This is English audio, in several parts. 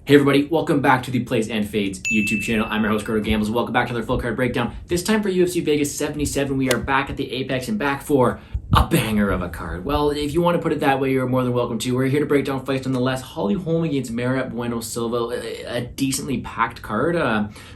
Hey everybody, welcome back to the Plays and Fades YouTube channel. I'm your host, Grotto Gambles. Welcome back to another full card breakdown. This time for UFC Vegas 77, we are back at the Apex and back for a banger of a card. Well, if you want to put it that way, you're more than welcome to. We're here to break down fights nonetheless. Holm against Bueno Silva, a decently packed card.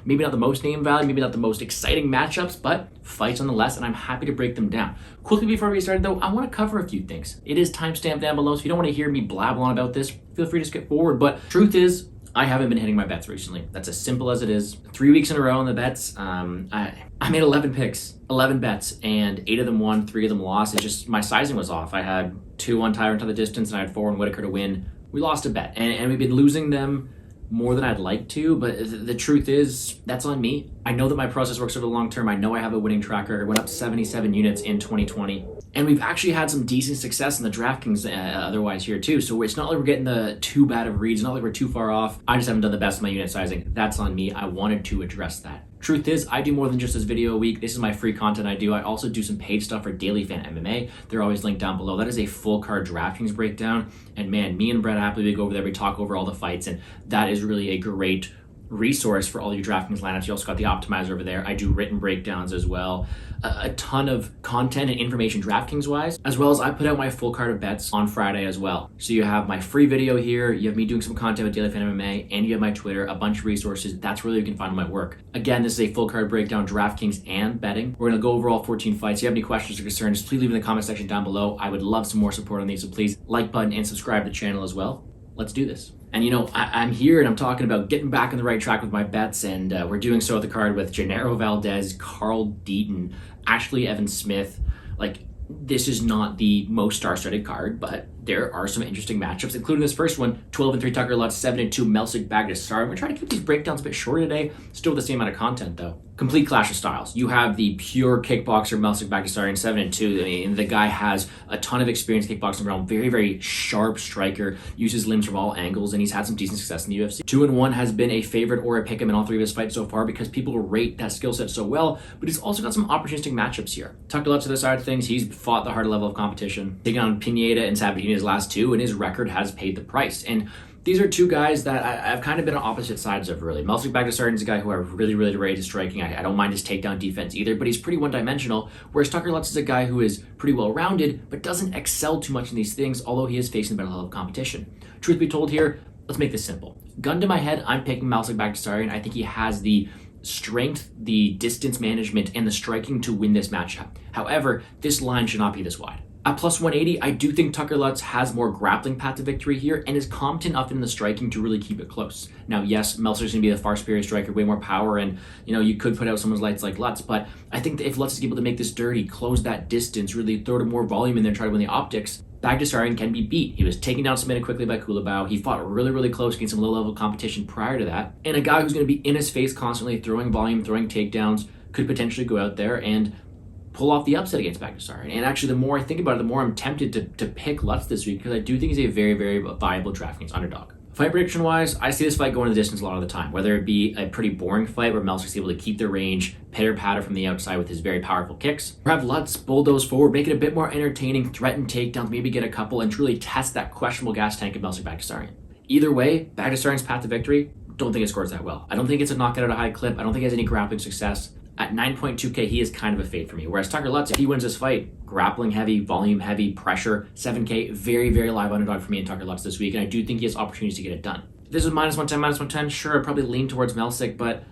Maybe not the most name value, maybe not the most exciting matchups, but fights nonetheless, and I'm happy to break them down. Quickly before we get started though, I want to cover a few things. It is timestamped down below, so if you don't want to hear me blabble on about this, feel free to skip forward. But truth is, I haven't been hitting my bets recently. That's as simple as it is. 3 weeks in a row on the bets. I made 11 picks, 11 bets, and 8 of them won, 3 of them lost. It's just my sizing was off. I had 2 on Tyrant to the distance, and I had 4 on Whitaker to win. We lost a bet, and we've been losing them more than I'd like to, but the truth is, that's on me. I know that my process works over the long term. I know I have a winning track record. I went up 77 units in 2020. And we've actually had some decent success in the DraftKings otherwise here too. So it's not like we're getting the too bad of reads. It's not like we're too far off. I just haven't done the best in my unit sizing. That's on me. I wanted to address that. Truth is, I do more than just this video a week. This is my free content I do. I also do some paid stuff for DailyFanMMA. They're always linked down below. That is a full card DraftKings breakdown. And man, me and Brett happily we go over there. We talk over all the fights. And that is really a great resource for all your DraftKings lineups. You also got the optimizer over there. I do written breakdowns as well. A ton of content and information DraftKings wise, as well as I put out my full card of bets on Friday as well. So you have my free video here, you have me doing some content with DailyFanMMA, and you have my Twitter, a bunch of resources. That's where you can find my work. Again, this is a full card breakdown, DraftKings and betting. We're gonna go over all 14 fights. If you have any questions or concerns, please leave in the comment section down below. I would love some more support on these, so please like button and subscribe to the channel as well. Let's do this. And you know, I'm here and I'm talking about getting back on the right track with my bets, and we're doing so with the card with Gennaro Valdez, Carl Deaton, Ashley Evans Smith. Like, this is not the most star-studded card, but there are some interesting matchups, including this first one, 12-3 Tucker Lutz, 7-2 Melsik Baghdasaryan. We're trying to keep these breakdowns a bit shorter today, still with the same amount of content though. Complete clash of styles. You have the pure kickboxer Melsik Baghdasaryan, 7-2. I mean, the guy has a ton of experience kickboxing realm, very, very sharp striker, uses limbs from all angles, and he's had some decent success in the UFC. 2-1 has been a favorite or a pick 'em in all 3 of his fights so far because people rate that skill set so well, but he's also got some opportunistic matchups here. Tucker Lutz to the side of things, he's fought the harder level of competition, taking on Pineda and Sabatini his last 2, and his record has paid the price. And these are 2 guys that I've kind of been on opposite sides of, really. Melsik Baghdasaryan is a guy who I really rate his striking. I don't mind his takedown defense either, but he's pretty one-dimensional, whereas Tucker Lutz is a guy who is pretty well-rounded, but doesn't excel too much in these things, although he is facing a better level of competition. Truth be told here, let's make this simple. Gun to my head, I'm picking Melsik Baghdasaryan. I think he has the strength, the distance management, and the striking to win this matchup. However, this line should not be this wide. At plus 180, I do think Tucker Lutz has more grappling path to victory here and is competent enough in the striking to really keep it close. Now, yes, Meltzer's going to be the far superior striker, way more power, and you know, you could put out someone's lights like Lutz, but I think that if Lutz is able to make this dirty, close that distance, really throw more volume in there, try to win the optics, Baghdasaryan can be beat. He was taken down, submitted quickly by Kulabau. He fought really close against some low-level competition prior to that, and a guy who's going to be in his face constantly, throwing volume, throwing takedowns, could potentially go out there and pull off the upset against Baghdasaryan. And actually, the more I think about it, the more I'm tempted to pick Lutz this week because I do think he's a very viable DraftKings underdog. Fight prediction-wise, I see this fight going the distance a lot of the time, whether it be a pretty boring fight where Melsik's able to keep the range, pitter-patter from the outside with his very powerful kicks, or have Lutz bulldoze forward, make it a bit more entertaining, threaten takedowns, maybe get a couple, and truly test that questionable gas tank of Melsik Baghdasaryan. Either way, Baghdasaryan's path to victory, don't think it scores that well. I don't think it's a knockout at a high clip. I don't think he has any grappling success. At 9.2K, he is kind of a fade for me. Whereas Tucker Lutz, if he wins this fight, grappling heavy, volume heavy, pressure, 7K, very live underdog for me in Tucker Lutz this week, and I do think he has opportunities to get it done. If this is -110, sure, I'd probably lean towards Melsik, but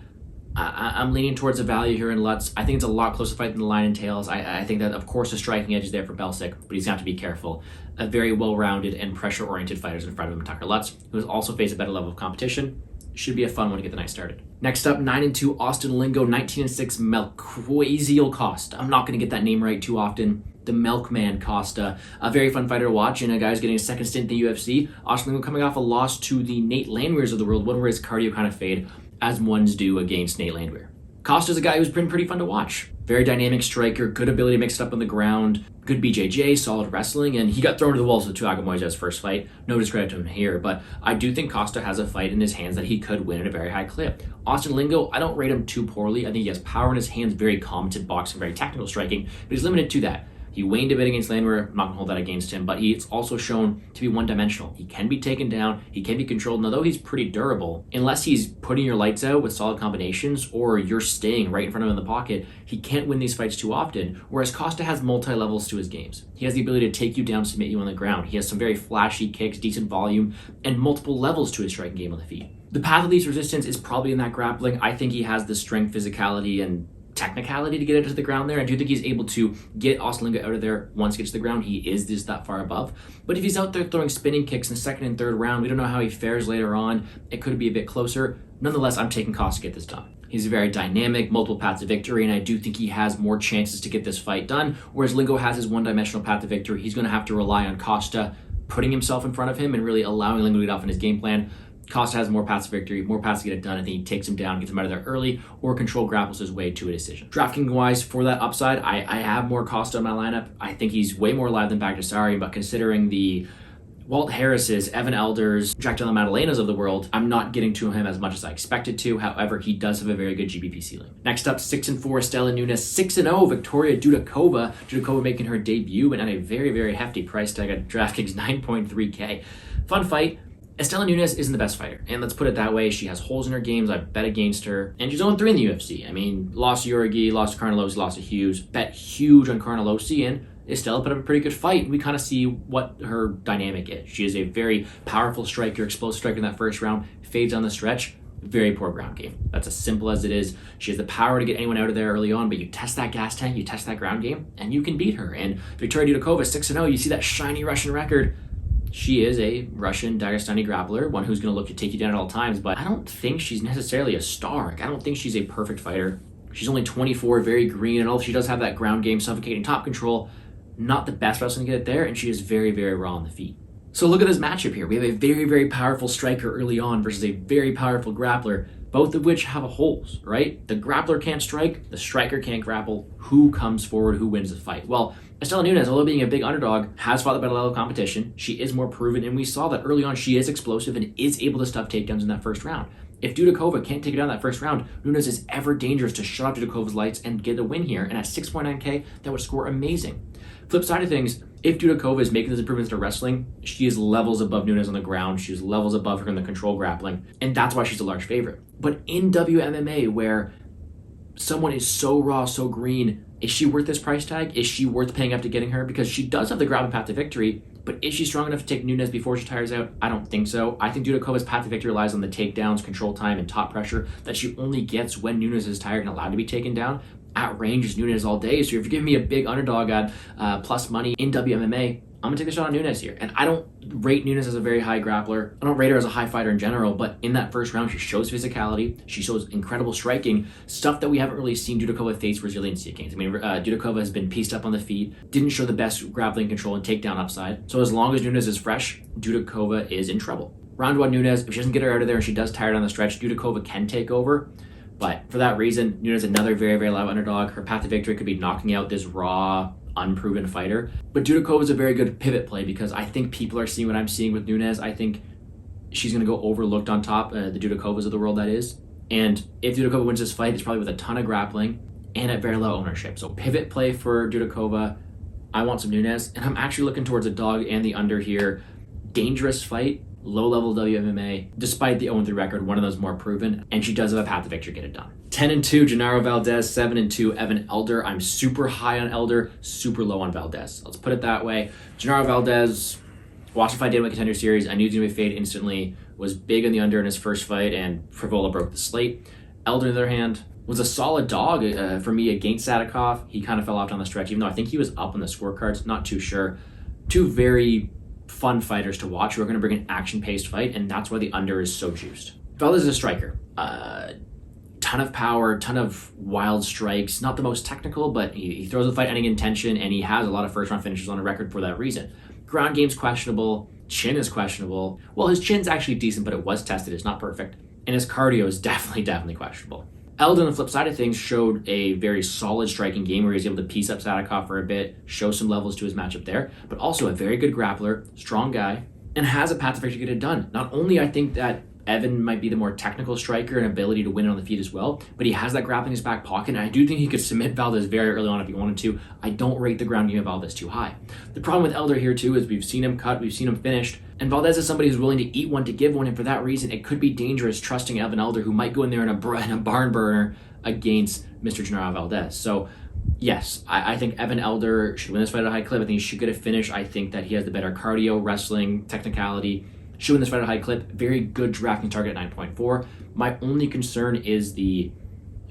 I'm leaning towards the value here in Lutz. I think it's a lot closer fight than the line entails. I think that, of course, the striking edge is there for Melsik, but he's going to have to be careful. A very well-rounded and pressure-oriented fighter is in front of him, Tucker Lutz, who has also faced a better level of competition. Should be a fun one to get the night started. Next up, 9-2 Austin Lingo, 19-6 Melkwasiel Costa. I'm not going to get that name right too often. The Milkman Costa, a very fun fighter to watch, and a guy who's getting a second stint in the UFC. Austin Lingo coming off a loss to the Nate Landweers of the world, one where his cardio kind of fade, as ones do against Nate Landweer. Costa's a guy who's been pretty fun to watch. Very dynamic striker, good ability to mix it up on the ground, good BJJ, solid wrestling, and he got thrown to the walls with Thiago Moises' first fight. No discredit to him here, but I do think Costa has a fight in his hands that he could win at a very high clip. Austin Lingo, I don't rate him too poorly. I think he has power in his hands, very competent boxing, very technical striking, but he's limited to that. He waned a bit against Landwehr. I'm not going to hold that against him, but he's also shown to be one-dimensional. He can be taken down. He can be controlled. And although he's pretty durable, unless he's putting your lights out with solid combinations or you're staying right in front of him in the pocket, he can't win these fights too often, whereas Costa has multi-levels to his games. He has the ability to take you down, submit you on the ground. He has some very flashy kicks, decent volume, and multiple levels to his striking game on the feet. The path of least resistance is probably in that grappling. I think he has the strength, physicality, and technicality to get into the ground there. I do think he's able to get Lingo out of there once he gets to the ground. He is just that far above. But if he's out there throwing spinning kicks in the second and third round, we don't know how he fares later on. It could be a bit closer. Nonetheless, I'm taking Costa to get this done. He's very dynamic, multiple paths to victory, and I do think he has more chances to get this fight done, whereas Lingo has his one-dimensional path to victory. He's going to have to rely on Costa putting himself in front of him and really allowing Lingo to get off in his game plan. Costa has more paths to victory, more paths to get it done. I think he takes him down, gets him out of there early, or control grapples his way to a decision. DraftKings-wise, for that upside, I have more Costa in my lineup. I think he's way more alive than Baghdasaryan, but considering the Walt Harris's, Evan Elder's, Jack Della Maddelena's of the world, I'm not getting to him as much as I expected to. However, he does have a very good GBP ceiling. Next up, 6-4, Stella Nunes, 6-0, Victoria Dudakova. Dudakova making her debut, but at a very, very hefty price tag at DraftKings, 9.3K. Fun fight. Estela Nunes isn't the best fighter, and let's put it that way. She has holes in her games. I bet against her, and she's 0-3 in the UFC. I mean, lost to Urigi, lost to Carnelossi, lost to Hughes, bet huge on Carnelossi, and Estela put up a pretty good fight. We kind of see what her dynamic is. She is a very powerful striker, explosive striker in that first round, fades on the stretch, very poor ground game. That's as simple as it is. She has the power to get anyone out of there early on, but you test that gas tank, you test that ground game, and you can beat her. And Victoria Dudakova, 6-0, you see that shiny Russian record. She is a Russian Dagestani grappler, one who's going to look to take you down at all times, but I don't think she's necessarily a star. I don't think she's a perfect fighter. She's only 24, very green, and although she does have that ground game, suffocating top control, not the best wrestler to get it there, and she is very, very raw on the feet. So look at this matchup here. We have a very, very powerful striker early on versus a very powerful grappler, both of which have holes, right? The grappler can't strike, the striker can't grapple. Who comes forward, who wins the fight? Well, Estela Nunes, although being a big underdog, has fought the better level of competition. She is more proven, and we saw that early on she is explosive and is able to stuff takedowns in that first round. If Dudakova can't take it down that first round, Nunes is ever dangerous to shut off Dudakova's lights and get a win here, and at 6.9K, that would score amazing. Flip side of things, if Dudakova is making those improvements to wrestling, she is levels above Nunes on the ground, she's levels above her in the control grappling, and that's why she's a large favorite. But in WMMA, where someone is so raw, so green, is she worth this price tag? Is she worth paying up to getting her? Because she does have the grappling path to victory, but is she strong enough to take Nunes before she tires out? I don't think so. I think Dudakova's path to victory relies on the takedowns, control time, and top pressure that she only gets when Nunes is tired and allowed to be taken down. At range is Nunes all day, so if you're giving me a big underdog at plus money in WMMA, I'm going to take a shot on Nunes here. And I don't rate Nunes as a very high grappler. I don't rate her as a high fighter in general, but in that first round, she shows physicality. She shows incredible striking, stuff that we haven't really seen Dudakova face resiliency against. I mean, Dudakova has been pieced up on the feet, didn't show the best grappling control and takedown upside. So as long as Nunes is fresh, Dudakova is in trouble. Round one, Nunes, if she doesn't get her out of there and she does tire down the stretch, Dudakova can take over. But for that reason, Nunes is another very, very loud underdog. Her path to victory could be knocking out this raw, unproven fighter. But Dudakova is a very good pivot play because I think people are seeing what I'm seeing with Nunes. I think she's going to go overlooked on top, the Dudakovas of the world, that is. And if Dudakova wins this fight, it's probably with a ton of grappling and at very low ownership. So pivot play for Dudakova. I want some Nunes. And I'm actually looking towards a dog and the under here. Dangerous fight. Low-level WMMA, despite the 0-3 record, one of those more proven, and she does have a path to victory, get it done. 10-2, Genaro Valdez, 7-2, Evan Elder. I'm super high on Elder, super low on Valdez. Let's put it that way. Genaro Valdez, watched the fight Dana Contender Series. I knew he was going to be fade instantly, was big on the under in his first fight, and Frivola broke the slate. Elder, on the other hand, was a solid dog for me against Sadhykov. He kind of fell off on the stretch, even though I think he was up on the scorecards, not too sure. Two very fun fighters to watch who are going to bring an action-paced fight, and that's why the under is so juiced. Valdez is a striker. Ton of power, ton of wild strikes. Not the most technical, but he throws the fight-ending intention, and he has a lot of first-round finishes on a record for that reason. Ground game's questionable. Chin is questionable. Well, his chin's actually decent, but it was tested. It's not perfect. And his cardio is definitely questionable. Elder, on the flip side of things, showed a very solid striking game where he was able to piece up Sadhykov for a bit, show some levels to his matchup there, but also a very good grappler, strong guy, and has a path to victory to get it done. Not only I think that Evan might be the more technical striker and ability to win it on the feet as well, but he has that grappling in his back pocket, and I do think he could submit Valdez very early on if he wanted to. I don't rate the ground game of Valdez too high. The problem with Elder here too is we've seen him cut, we've seen him finished, and Valdez is somebody who's willing to eat one to give one, and for that reason, it could be dangerous trusting Evan Elder, who might go in there in a barn burner against Mr. Gennaro Valdez. So yes, I think Evan Elder should win this fight at a high clip. I think he should get a finish. I think that he has the better cardio, wrestling, technicality. Should win this fight at a high clip. Very good DraftKings target at 9.4. My only concern is the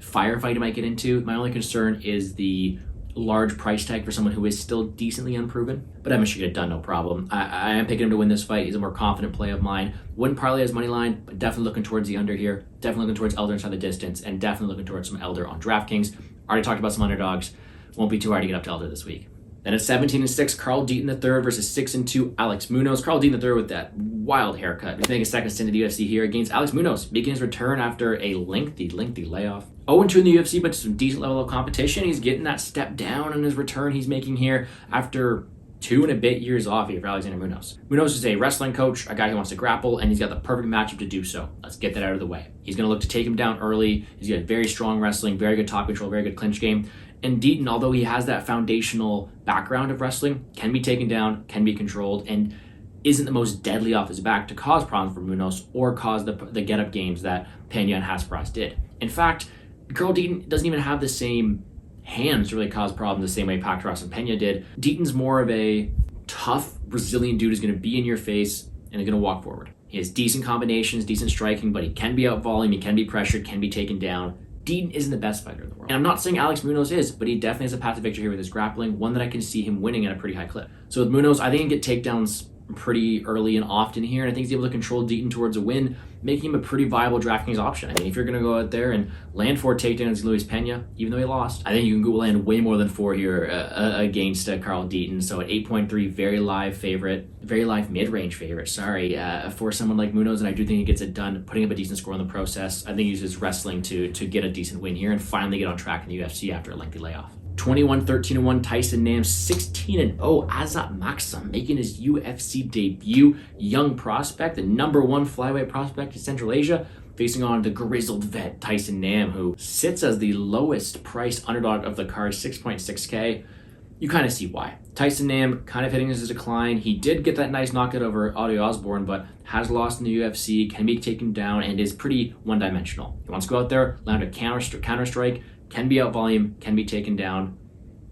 firefight he might get into. My only concern is the large price tag for someone who is still decently unproven. But Evan should get it done, no problem. I am picking him to win this fight. He's a more confident play of mine. Wouldn't parlay his money line, but definitely looking towards the under here. Definitely looking towards Elder inside the distance, and definitely looking towards some Elder on DraftKings. Already talked about some underdogs. Won't be too hard to get up to Elder this week. Then at 17-6, Carl Deaton III versus 6-2, Alex Munoz. Carl Deaton III with that wild haircut. He's making a second stint in the UFC here against Alex Munoz, making his return after a lengthy layoff. 0-2 in the UFC, but some decent level of competition. He's getting that step down in his return he's making here after 2 and a bit years off here for Alexander Munoz. Munoz is a wrestling coach, a guy who wants to grapple, and he's got the perfect matchup to do so. Let's get that out of the way. He's going to look to take him down early. He's got very strong wrestling, very good top control, very good clinch game. And Deaton, although he has that foundational background of wrestling, can be taken down, can be controlled, and isn't the most deadly off his back to cause problems for Munoz or cause the get-up games that Pena and Hafez did. In fact, Carl Deaton doesn't even have the same hands to really cause problems the same way Pacquiao and Pena did. Deaton's more of a tough Brazilian dude who's going to be in your face and is going to walk forward. He has decent combinations, decent striking, but he can be out volume, he can be pressured, can be taken down. Deaton isn't the best fighter in the world. And I'm not saying Alex Munoz is, but he definitely has a path to victory here with his grappling, one that I can see him winning at a pretty high clip. So with Munoz, I think he can get takedowns pretty early and often here, and I think he's able to control Deaton towards a win, making him a pretty viable DraftKings option. I mean, if you're going to go out there and land 4 takedowns against Luis Pena, even though he lost, I think you can go land way more than 4 here against Carl Deaton. So at 8.3, very live favorite, very live mid-range favorite, for someone like Munoz, and I do think he gets it done, putting up a decent score in the process. I think he uses wrestling to get a decent win here and finally get on track in the UFC after a lengthy layoff. 21-13-1 Tyson Nam, 16-0 Azat Maksum making his UFC debut. Young prospect, the #1 flyweight prospect in Central Asia, facing on the grizzled vet Tyson Nam, who sits as the lowest priced underdog of the card, 6.6K. You kind of see why. Tyson Nam kind of hitting his decline. He did get that nice knockout over Audrey Osborne, but has lost in the UFC, can be taken down, and is pretty one-dimensional. He wants to go out there, land a counter strike, can be out volume, can be taken down,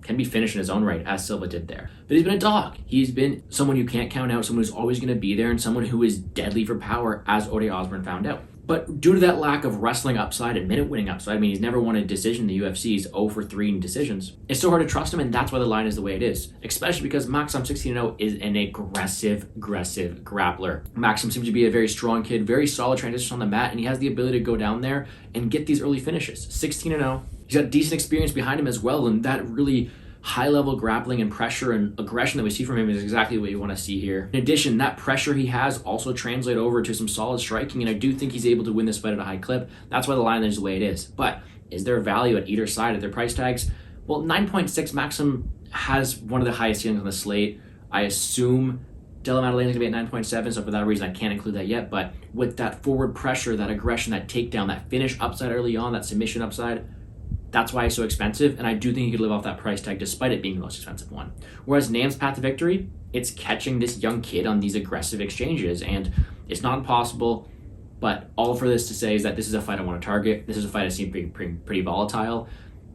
can be finished in his own right, as Silva did there. But he's been a dog. He's been someone you can't count out, someone who's always going to be there, and someone who is deadly for power, as Audrey Osborne found out. But due to that lack of wrestling upside and minute-winning upside, I mean, he's never won a decision in the UFC. He's 0-for-3 in decisions. It's so hard to trust him, and that's why the line is the way it is. Especially because Maksum 16-0 is an aggressive grappler. Maksum seems to be a very strong kid, very solid transition on the mat, and he has the ability to go down there and get these early finishes. 16-0. He's got decent experience behind him as well, and that really high-level grappling and pressure and aggression that we see from him is exactly what you want to see here. In addition, that pressure he has also translates over to some solid striking, and I do think he's able to win this fight at a high clip. That's why the line is the way it is. But is there value at either side of their price tags? Well, 9.6 Maksum has one of the highest ceilings on the slate. I assume Della Maddelena is going to be at 9.7, so for that reason I can't include that yet. But with that forward pressure, that aggression, that takedown, that finish upside early on, that submission upside, that's why it's so expensive, and I do think he could live off that price tag despite it being the most expensive one. Whereas Nam's path to victory, it's catching this young kid on these aggressive exchanges, and it's not impossible, but all for this to say is that this is a fight I want to target. This is a fight I see being pretty volatile.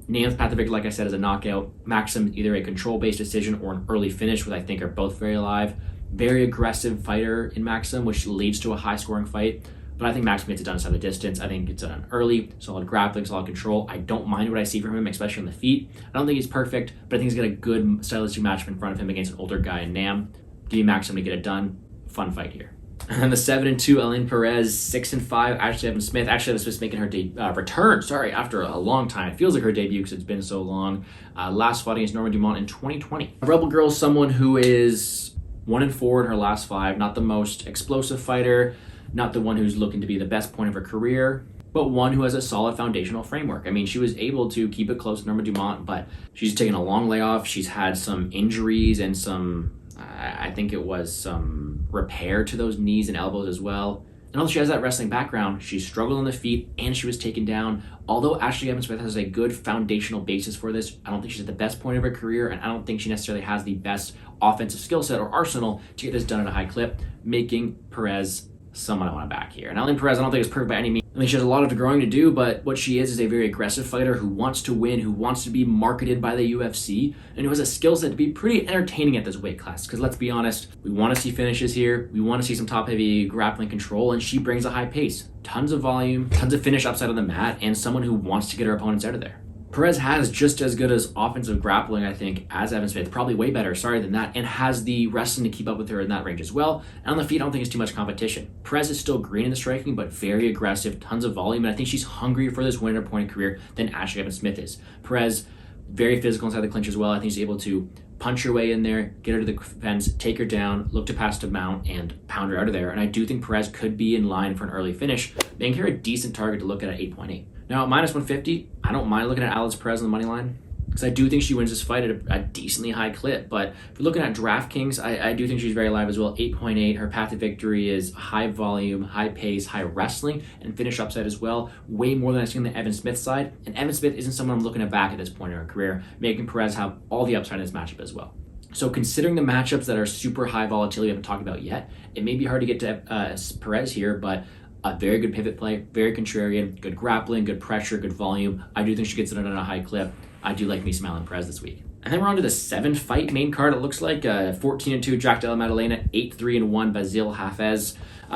Nam's path to victory, like I said, is a knockout. Maksum, either a control-based decision or an early finish, which I think are both very alive. Very aggressive fighter in Maksum, which leads to a high-scoring fight. But I think Maksum gets it done inside the distance. I think it's done early, solid grappling, solid control. I don't mind what I see from him, especially on the feet. I don't think he's perfect, but I think he's got a good stylistic matchup in front of him against an older guy in Nam. Give me Maksum to get it done. Fun fight here. And the 7-2 Elaine Perez, 6-5 Ashley Evans Smith. Ashley Evans Smith making her return. After a long time. It feels like her debut because it's been so long. Last fought against Norma Dumont in 2020. A Rebel Girl is someone who is 1-4 in her last 5. Not the most explosive fighter. Not the one who's looking to be the best point of her career, but one who has a solid foundational framework. I mean, she was able to keep it close to Norma Dumont, but she's taken a long layoff. She's had some injuries and some, I think it was some repair to those knees and elbows as well. And although she has that wrestling background, she struggled on the feet and she was taken down. Although Ashley Evans-Smith has a good foundational basis for this, I don't think she's at the best point of her career, and I don't think she necessarily has the best offensive skill set or arsenal to get this done at a high clip, making Perez someone I want to back here. And Aline Perez, I don't think is perfect by any means. I mean, she has a lot of growing to do, but what she is a very aggressive fighter who wants to win, who wants to be marketed by the UFC, and who has a skill set to be pretty entertaining at this weight class. Because let's be honest, we want to see finishes here. We want to see some top-heavy grappling control, and she brings a high pace. Tons of volume, tons of finish upside on the mat, and someone who wants to get her opponents out of there. Perez has just as good as offensive grappling, I think, as Evans-Smith. Probably way better, than that, and has the wrestling to keep up with her in that range as well. And on the feet, I don't think it's too much competition. Perez is still green in the striking, but very aggressive, tons of volume, and I think she's hungrier for this win at her point in career than Ashley Evans-Smith is. Perez, very physical inside the clinch as well. I think she's able to punch her way in there, get her to the fence, take her down, look to pass to mount, and pound her out of there. And I do think Perez could be in line for an early finish, making her a decent target to look at 8.8. Now, at minus 150, I don't mind looking at Alex Perez on the money line because I do think she wins this fight at a decently high clip. But if you're looking at DraftKings, I do think she's very live as well. 8.8. Her path to victory is high volume, high pace, high wrestling, and finish upside as well. Way more than I've seen on the Evans-Smith side. And Evans-Smith isn't someone I'm looking at back at this point in her career, making Perez have all the upside in this matchup as well. So considering the matchups that are super high volatility we haven't talked about yet, it may be hard to get to Perez here, but a very good pivot play, very contrarian, good grappling, good pressure, good volume. I do think she gets it on a high clip. I do like me smiling Perez this week. And then we're on to the 7-fight main card, it looks like. 14-2, Jack Della Maddelena, 8-3-1, Basil Hafez.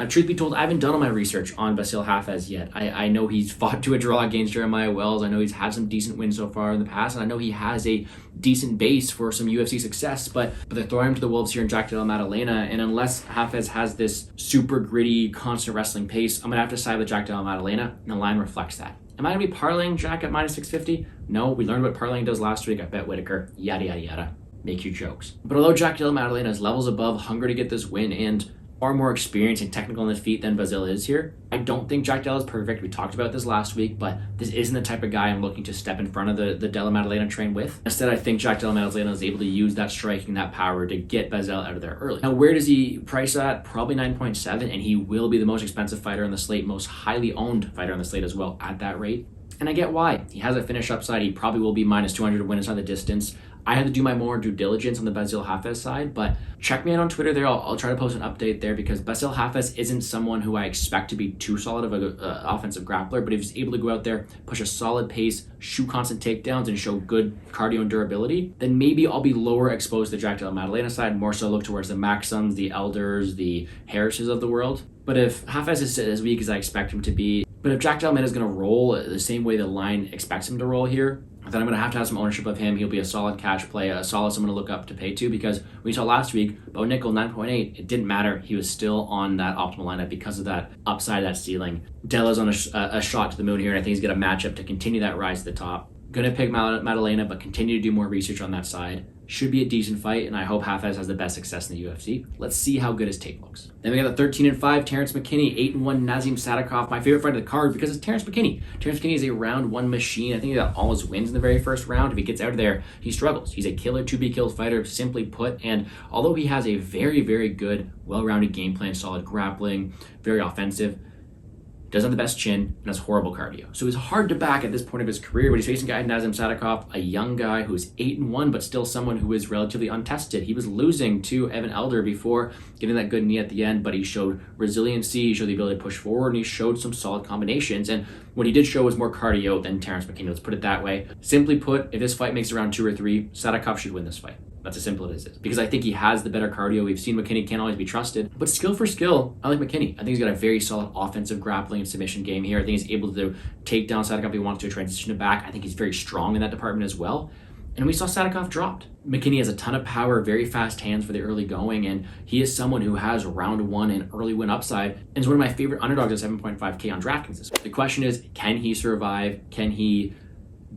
Truth be told, I haven't done all my research on Basil Hafez yet. I know he's fought to a draw against Jeremiah Wells. I know he's had some decent wins so far in the past, and I know he has a decent base for some UFC success, but they're throwing him to the wolves here in Jack Della Maddelena, and unless Hafez has this super gritty, constant wrestling pace, I'm going to have to side with Jack Della Maddelena, and the line reflects that. Am I going to be parlaying Jack at minus 650? No, we learned what parlaying does last week. I bet Whitaker, yada, yada, yada. Make your jokes. But although Jack Della Maddelena is levels above, hungry to get this win, and far more experienced and technical on the feet than Basil is here, I don't think Jack Della is perfect. We talked about this last week, but this isn't the type of guy I'm looking to step in front of the Della Maddelena train with. Instead, I think Jack Della Maddelena is able to use that striking, that power to get Basil out of there early. Now, where does he price at? Probably 9.7, and he will be the most expensive fighter on the slate, most highly owned fighter on the slate as well at that rate. And I get why. He has a finish upside. He probably will be minus 200 to win inside the distance. I had to do my more due diligence on the Basil Hafez side, but check me out on Twitter there. I'll try to post an update there because Basil Hafez isn't someone who I expect to be too solid of an offensive grappler, but if he's able to go out there, push a solid pace, shoot constant takedowns, and show good cardio and durability, then maybe I'll be lower exposed to the Jack Della Maddelena side, more so look towards the Maksums, the Elders, the Harrises of the world. But if Hafez is as weak as I expect him to be, but if Jack Della Maddelena is going to roll the same way the line expects him to roll here, then I'm going to have some ownership of him. He'll be a solid cash play, a solid someone to look up to pay to, because we saw last week, Bo Nickel 9.8, it didn't matter. He was still on that optimal lineup because of that upside, that ceiling. Della's on a shot to the moon here, and I think he's got a matchup to continue that rise to the top. Going to pick Maddelena, but continue to do more research on that side. Should be a decent fight, and I hope Hafez has the best success in the UFC. Let's see how good his tape looks. Then we got the 13-5 Terrence McKinney, 8-1 Nazim Sadhykov, my favorite fight of the card because it's Terrence McKinney. Terrence McKinney is a round one machine. I think he got all his wins in the very first round. If he gets out of there, he struggles. He's a killer to-be-killed fighter, simply put, and although he has a very, very good, well-rounded game plan, solid grappling, very offensive, doesn't have the best chin, and has horrible cardio. So he's hard to back at this point of his career, but he's facing a guy, Nazim Sadhykov, a young guy who's 8-1, but still someone who is relatively untested. He was losing to Evan Elder before getting that good knee at the end, but he showed resiliency, he showed the ability to push forward, and he showed some solid combinations. And what he did show was more cardio than Terrence McKinney, let's put it that way. Simply put, if this fight makes it around 2 or 3, Sadhykov should win this fight. That's as simple as it is. Because I think he has the better cardio. We've seen McKinney can't always be trusted. But skill for skill, I like McKinney. I think he's got a very solid offensive grappling and submission game here. I think he's able to take down Sadhykov if he wants to transition it back. I think he's very strong in that department as well. And we saw Sadhykov dropped. McKinney has a ton of power, very fast hands for the early going, and he is someone who has round one and early win upside, and is one of my favorite underdogs at 7.5K on DraftKings this week. The question is, can he survive? Can he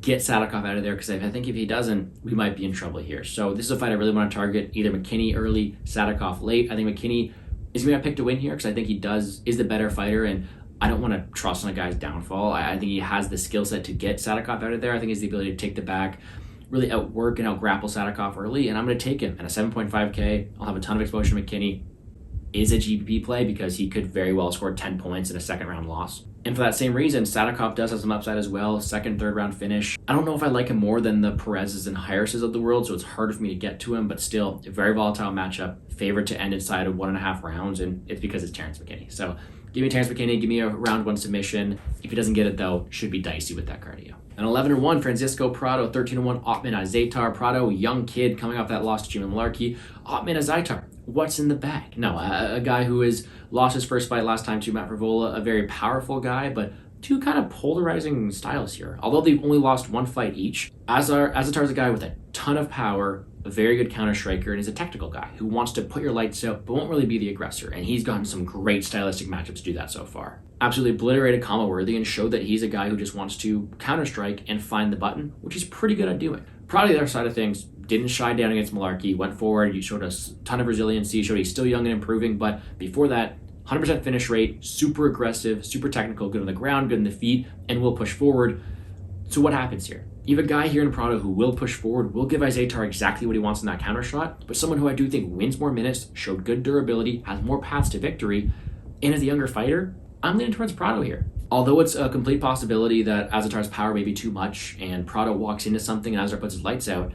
get Sadhykov out of there? Because I think if he doesn't, we might be in trouble here. So this is a fight I really want to target, either McKinney early, Sadhykov late. I think McKinney is going to pick to win here because I think he is the better fighter, and I don't want to trust on a guy's downfall. I think he has the skill set to get Sadhykov out of there. I think he has the ability to take the back, really outwork and outgrapple Sadhykov early, and I'm going to take him at a 7.5K. I'll have a ton of exposure to McKinney. is a GPP play because he could very well score 10 points in a second round loss. And for that same reason, Sadhykov does have some upside as well. Second, third round finish. I don't know if I like him more than the Perez's and Hyereses of the world, so it's harder for me to get to him, but still a very volatile matchup. Favored to end inside of 1.5 rounds, and it's because it's Terrence McKinney. So give me Terrence McKinney, give me a round 1 submission. If he doesn't get it though, should be dicey with that cardio. An 11-1, Francisco Prado, 13-1, Ottman Ozaitar. Prado, young kid coming off that loss to Jimmy Malarkey. Ottman Ozaitar, what's in the bag? No, a guy who has lost his first fight last time to Matt Frivola, a very powerful guy, but two kind of polarizing styles here. Although they've only lost one fight each, Ozaitar is a guy with a ton of power, a very good counter striker, and is a technical guy who wants to put your lights out but won't really be the aggressor, and he's gotten some great stylistic matchups to do that so far. Absolutely obliterated Kama Worthy and showed that he's a guy who just wants to counter strike and find the button, which he's pretty good at doing. Probably the other side of things, didn't shy down against Malarkey, went forward, he showed us a ton of resiliency, showed he's still young and improving, but before that, 100% finish rate, super aggressive, super technical, good on the ground, good in the feet, and will push forward. So what happens here? You have a guy here in Prado who will push forward, will give Ozaitar exactly what he wants in that counter shot, but someone who I do think wins more minutes, showed good durability, has more paths to victory, and as a younger fighter, I'm leaning towards Prado here. Although it's a complete possibility that Ozaitar's power may be too much and Prado walks into something and Ozaitar puts his lights out,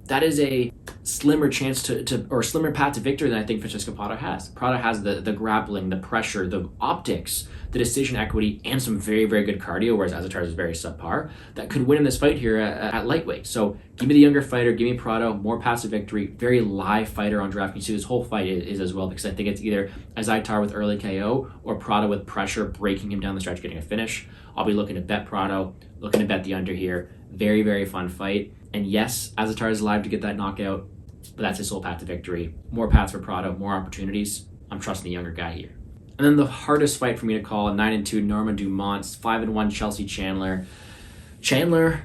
that is a slimmer chance or slimmer path to victory than I think Francisco Prado has. Prado has the grappling, the pressure, the optics, the decision equity, and some very, very good cardio, whereas Ozaitar is very subpar, that could win in this fight here at lightweight. So give me the younger fighter, give me Prado, more paths to victory, very live fighter on DraftKings. See, this whole fight is as well, because I think it's either Ozaitar with early KO or Prado with pressure, breaking him down the stretch, getting a finish. I'll be looking to bet Prado, looking to bet the under here. Very, very fun fight. And yes, Ozaitar is alive to get that knockout, but that's his sole path to victory. More paths for Prado, more opportunities. I'm trusting the younger guy here. And then the hardest fight for me to call, 9-2 Norma Dumont, 5-1 Chelsea Chandler. Chandler,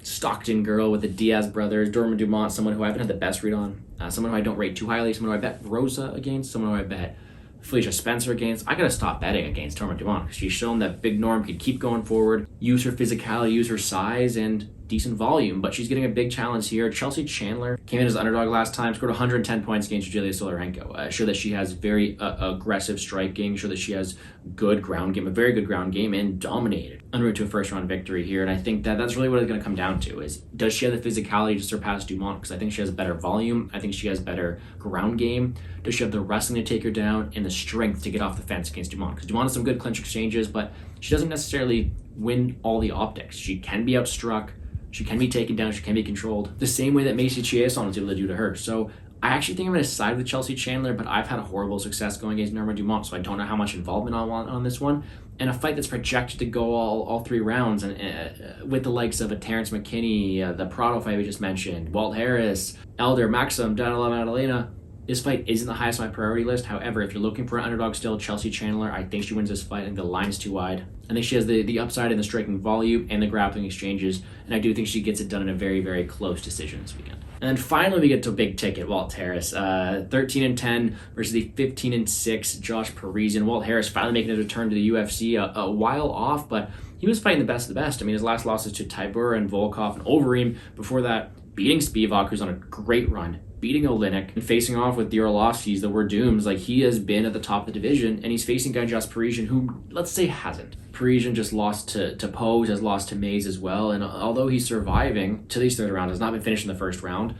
Stockton girl with the Diaz brothers. Norma Dumont, someone who I haven't had the best read on. Someone who I don't rate too highly. Someone who I bet Rosa against. Someone who I bet Felicia Spencer against. I gotta stop betting against Norma Dumont because she's shown that Big Norm could keep going forward, use her physicality, use her size, and decent volume, but she's getting a big challenge here. Chelsea Chandler came in as underdog last time, scored 110 points against Julia Solorenko. Show that she has very aggressive striking, show that she has good ground game, a very good ground game, and dominated en route to a first round victory here. And I think that that's really what it's going to come down to is, does she have the physicality to surpass Dumont? Because I think she has a better volume. I think she has better ground game. Does she have the wrestling to take her down and the strength to get off the fence against Dumont? Because Dumont has some good clinch exchanges, but she doesn't necessarily win all the optics. She can be outstruck. She can be taken down. She can be controlled the same way that Macy Chiasson was able to do to her. So I actually think I'm going to side with Chelsea Chandler, but I've had a horrible success going against Norma Dumont, so I don't know how much involvement I want on this one. And a fight that's projected to go all 3 rounds, and with the likes of a Terrence McKinney, the Prado fight we just mentioned, Walt Harris, Elder, Maksum, Della, Maddelena. This fight isn't the highest on my priority list. However, if you're looking for an underdog still, Chelsea Chandler, I think she wins this fight. I think the line is too wide. I think she has the upside in the striking volume and the grappling exchanges, and I do think she gets it done in a very, very close decision this weekend. And then finally we get to a big ticket, Walt Harris. 13-10 versus the 15-6 Josh Parisian. Walt Harris finally making a return to the UFC, a while off, but he was fighting the best of the best. I mean, his last losses to Tybura and Volkov and Overeem. Before that, beating Spivak, who's on a great run, beating Oleinik, and facing off with the Orlovskis, the Werdums. Like, he has been at the top of the division, and he's facing guy Josh Parisian, who, let's say, hasn't. Parisian just lost to Pose, has lost to Mays as well, and although he's surviving to these third round, has not been finished in the first round,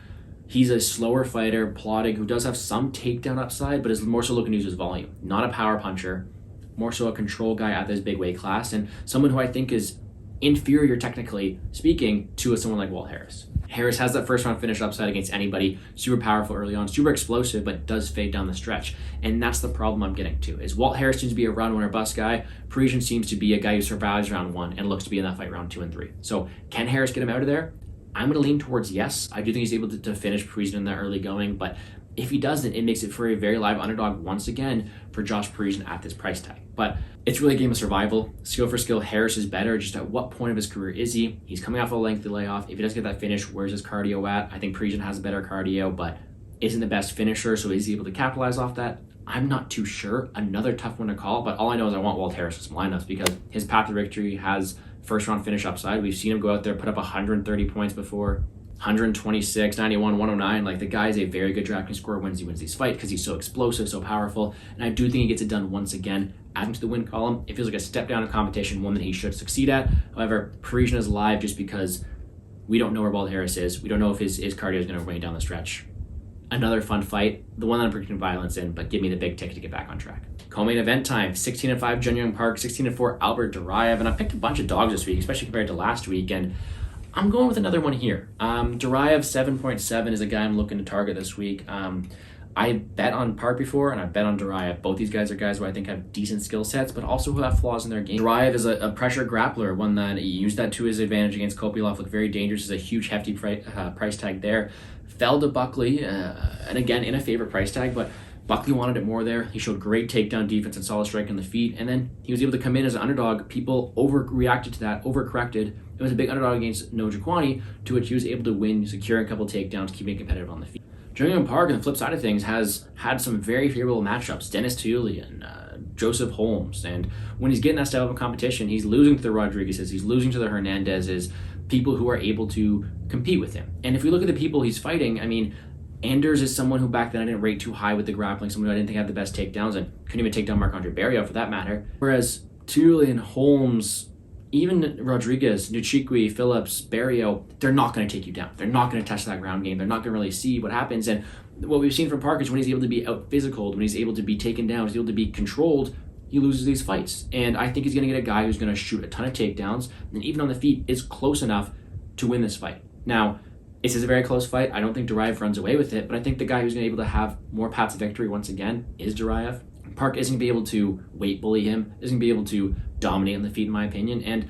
he's a slower fighter, plodding, who does have some takedown upside, but is more so looking to use his volume. Not a power puncher, more so a control guy at this big weight class, and someone who I think is inferior, technically speaking, to someone like Walt Harris. Harris has that first round finish upside against anybody, super powerful early on, super explosive, but does fade down the stretch. And that's the problem I'm getting to, is Walt Harris seems to be a round 1 or bust guy. Parisian seems to be a guy who survives round 1 and looks to be in that fight round 2 and 3. So can Harris get him out of there? I'm going to lean towards yes. I do think he's able to finish Parisian in that early going, but if he doesn't, it makes it for a very live underdog once again for Josh Parisian at this price tag. But it's really a game of survival. Skill for skill, Harris is better. Just at what point of his career is he? He's coming off a lengthy layoff. If he does get that finish, where's his cardio at? I think Parisian has a better cardio, but isn't the best finisher, so is he able to capitalize off that? I'm not too sure. Another tough one to call, but all I know is I want Walt Harris with some lineups because his path to victory has first round finish upside. We've seen him go out there, put up 130 points before. 126, 91, 109. Like, the guy is a very good DraftKings scorer when he wins these fights because he's so explosive, so powerful. And I do think he gets it done once again. Adding to the win column, it feels like a step down in competition, one that he should succeed at. However, Parisian is live just because we don't know where Valdez is. We don't know if his cardio is going to wane down the stretch. Another fun fight, the one that I'm predicting violence in, but give me the big ticket to get back on track. Co-main event time, 16-5 Jun Young Park, 16-4 Albert Duraev, and I picked a bunch of dogs this week, especially compared to last week, and I'm going with another one here. Duraev 7.7 is a guy I'm looking to target this week. I bet on Park before, and I bet on Duraev. Both these guys are guys who I think have decent skill sets, but also who have flaws in their game. Duraev is a pressure grappler, one that he used that to his advantage against Kopylov, looked very dangerous, is a huge, hefty price tag there. Fell to Buckley, and again, in a favorite price tag, but Buckley wanted it more there. He showed great takedown defense and solid strike on the feet, and then he was able to come in as an underdog. People overreacted to that, overcorrected. It was a big underdog against Nojikwani, to which he was able to win, securing a couple takedowns, keeping it competitive on the feet. Jun Park, on the flip side of things, has had some very favorable matchups. Dennis Tulian, Joseph Holmes, and when he's getting that style of competition, he's losing to the Rodriguez's, he's losing to the Hernandez's, people who are able to compete with him. And if we look at the people he's fighting, I mean, Anders is someone who back then I didn't rate too high with the grappling, someone who I didn't think had the best takedowns, and couldn't even take down Marc-Andre Barrios for that matter. Whereas Tulian, Holmes, even Rodriguez, Nuchikwi, Phillips, Barrio, they're not going to take you down. They're not going to test that ground game. They're not going to really see what happens. And what we've seen from Park is when he's able to be out-physicaled, when he's able to be taken down, he's able to be controlled, he loses these fights. And I think he's going to get a guy who's going to shoot a ton of takedowns, and even on the feet is close enough to win this fight. Now, this is a very close fight. I don't think Duraev runs away with it, but I think the guy who's going to be able to have more paths of victory once again is Duraev. Park isn't going to be able to weight bully him, isn't going to be able to dominate on the feet, in my opinion, and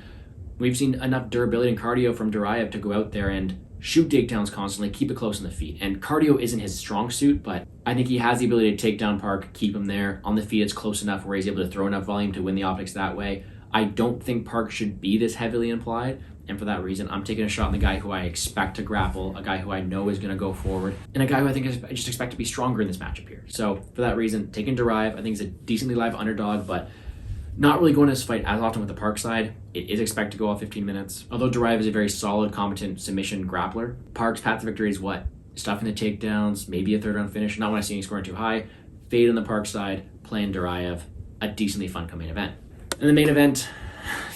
we've seen enough durability and cardio from Duraev to go out there and shoot takedowns constantly, keep it close on the feet. And cardio isn't his strong suit, but I think he has the ability to take down Park, keep him there. On the feet, it's close enough where he's able to throw enough volume to win the optics that way. I don't think Park should be this heavily implied, and for that reason, I'm taking a shot on the guy who I expect to grapple, a guy who I know is going to go forward, and a guy who I think I just expect to be stronger in this matchup here. So for that reason, taking Duraev, I think he's a decently live underdog, but not really going to this fight as often with the Park side. It is expected to go all 15 minutes. Although Duraev is a very solid, competent submission grappler, Park's path to victory is what? Stuffing the takedowns, maybe a third round finish. Not when I see him scoring too high. Fade on the Park side, playing Duraev. A decently fun co-main event. In the main event,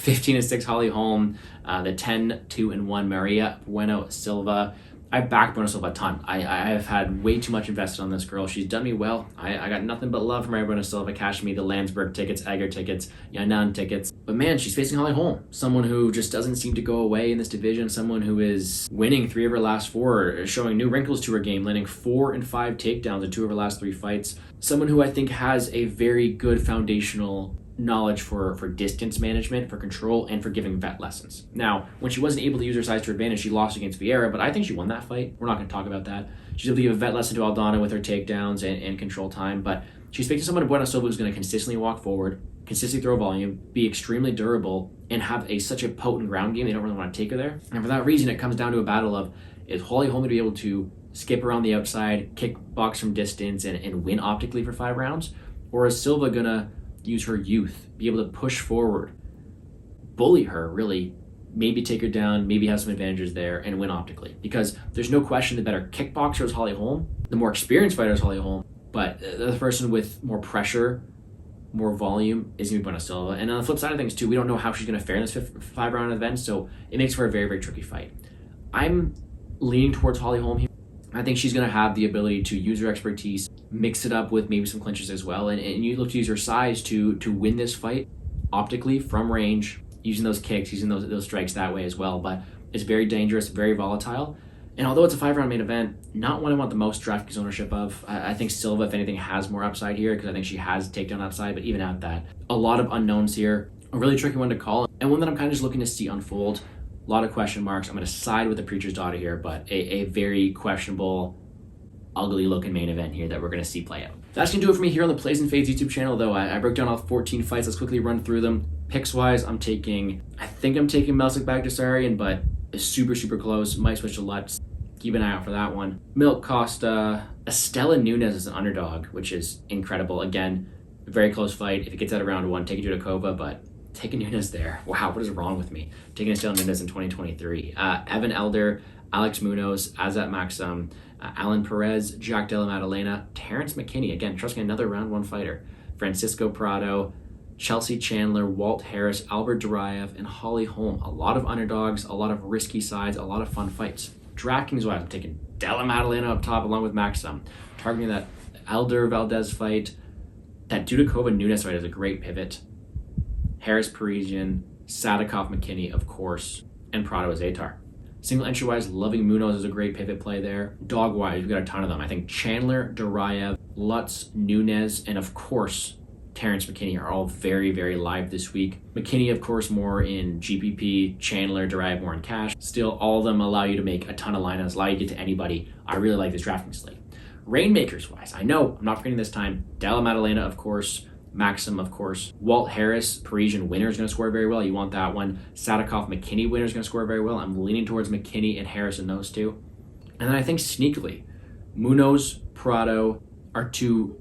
15-6 Holly Holm, the 10-2-1 Maria Bueno Silva. I backed Bueno Silva a ton. I have had way too much invested on this girl. She's done me well. I got nothing but love for Maria Bueno Silva. Cashed me the Landsberg tickets, Egger tickets, Yan'an tickets. But man, she's facing Holly Holm, someone who just doesn't seem to go away in this division, someone who is winning 3 of her last 4, showing new wrinkles to her game, landing 4 and 5 takedowns in 2 of her last 3 fights. Someone who I think has a very good foundational knowledge for distance management, for control, and for giving vet lessons. Now, when she wasn't able to use her size to her advantage, she lost against Vieira, but I think she won that fight. We're not going to talk about that. She's able to give a vet lesson to Aldana with her takedowns and control time, but she's facing someone in Bueno Silva who's going to consistently walk forward, consistently throw volume, be extremely durable, and have such a potent ground game, they don't really want to take her there. And for that reason, it comes down to a battle of, is Holly Holm going to be able to skip around the outside, kick box from distance, and win optically for 5 rounds? Or is Silva going to use her youth, be able to push forward, bully her, really, maybe take her down, maybe have some advantages there, and win optically? Because there's no question the better kickboxer is Holly Holm, the more experienced fighter is Holly Holm, but the person with more pressure, more volume is going to be Bueno Silva. And on the flip side of things, too, we don't know how she's going to fare in this 5-round event, so it makes for a very, very tricky fight. I'm leaning towards Holly Holm here. I think she's going to have the ability to use her expertise, mix it up with maybe some clinches as well, and you look to use her size to win this fight optically from range, using those kicks, using those strikes that way as well. But it's very dangerous, very volatile, and although it's a 5-round main event, not one I want the most DraftKings ownership of. I think Silva, if anything, has more upside here because I think she has takedown upside, but even at that, a lot of unknowns here, a really tricky one to call, and one that I'm kind of just looking to see unfold. A lot of question marks. I'm going to side with the preacher's daughter here, but a very questionable, ugly-looking main event here that we're going to see play out. That's going to do it for me here on the Plays and Fades YouTube channel, though. I broke down all 14 fights. Let's quickly run through them. Picks-wise, I think I'm taking Melsic Baghdasaryan, but it's super, super close. Might switch to Lutz. Keep an eye out for that one. Milk Costa. Estella Nunes is an underdog, which is incredible. Again, very close fight. If it gets out of round 1, take Dudakova, but taking Nunes there. Wow, what is wrong with me? Taking a Nunes in 2023. Evan Elder, Alex Munoz, Azat Maksum, Alan Perez, Jack Della Maddelena, Terrence McKinney, again, trusting another round one fighter, Francisco Prado, Chelsea Chandler, Walt Harris, Albert Duraev, and Holly Holm. A lot of underdogs, a lot of risky sides, a lot of fun fights. DraftKings-wise, I'm taking Della Maddelena up top along with Maksum, targeting that Elder Valdez fight. That Dudakova Nunes fight is a great pivot. Harris Parisian, Sadhykov McKinney, of course, and Prado Ozaitar. Single entry-wise, loving Munoz is a great pivot play there. Dog-wise, we've got a ton of them. I think Chandler, Duraev, Lutz, Nunes, and of course, Terrence McKinney are all very, very live this week. McKinney, of course, more in GPP, Chandler, Duraev more in cash. Still, all of them allow you to make a ton of lineups, allow you to get to anybody. I really like this DraftKings slate. Reignmakers-wise, I know, I'm not forgetting this time. Della Maddelena, of course. Maksum, of course. Walt Harris, Parisian winner is going to score very well. You want that one. Sadhykov, McKinney winner is going to score very well. I'm leaning towards McKinney and Harris in those two. And then I think sneakily, Munoz, Prado are two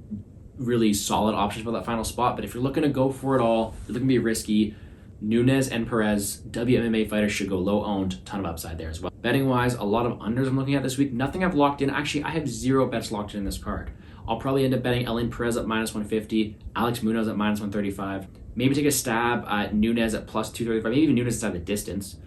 really solid options for that final spot. But if you're looking to go for it all, you're looking to be risky, Nunes and Perez, WMMA fighters should go low owned. Ton of upside there as well. Betting wise, a lot of unders I'm looking at this week. Nothing I've locked in. Actually, I have 0 bets locked in this card. I'll probably end up betting Ellen Perez at -150, Alex Munoz at -135. Maybe take a stab at Nunes at +235. Maybe even Nunes at the distance.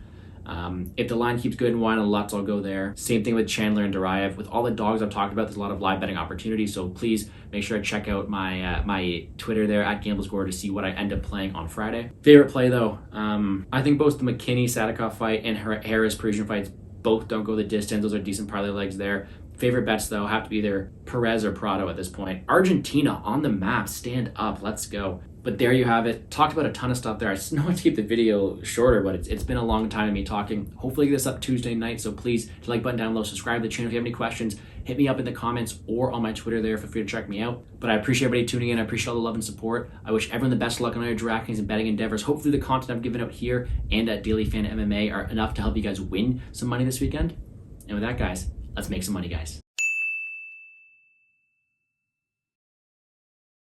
If the line keeps good and wide on Lutz, I'll go there. Same thing with Chandler and Duraev. With all the dogs I've talked about, there's a lot of live betting opportunities. So please make sure to check out my Twitter there at GambleScore to see what I end up playing on Friday. Favorite play though, I think both the McKinney Sadhykov fight and Harris Parisian fights both don't go the distance. Those are decent parlay legs there. Favorite bets, though, have to be either Perez or Prado at this point. Argentina on the map. Stand up. Let's go. But there you have it. Talked about a ton of stuff there. I just want to keep the video shorter, but it's been a long time of me talking. Hopefully get this up Tuesday night, so please hit the like button down below. Subscribe to the channel. If you have any questions, hit me up in the comments or on my Twitter there. Feel free to check me out. But I appreciate everybody tuning in. I appreciate all the love and support. I wish everyone the best of luck on all your DraftKings and betting endeavors. Hopefully the content I've given out here and at DailyFanMMA are enough to help you guys win some money this weekend. And with that, guys, let's make some money, guys.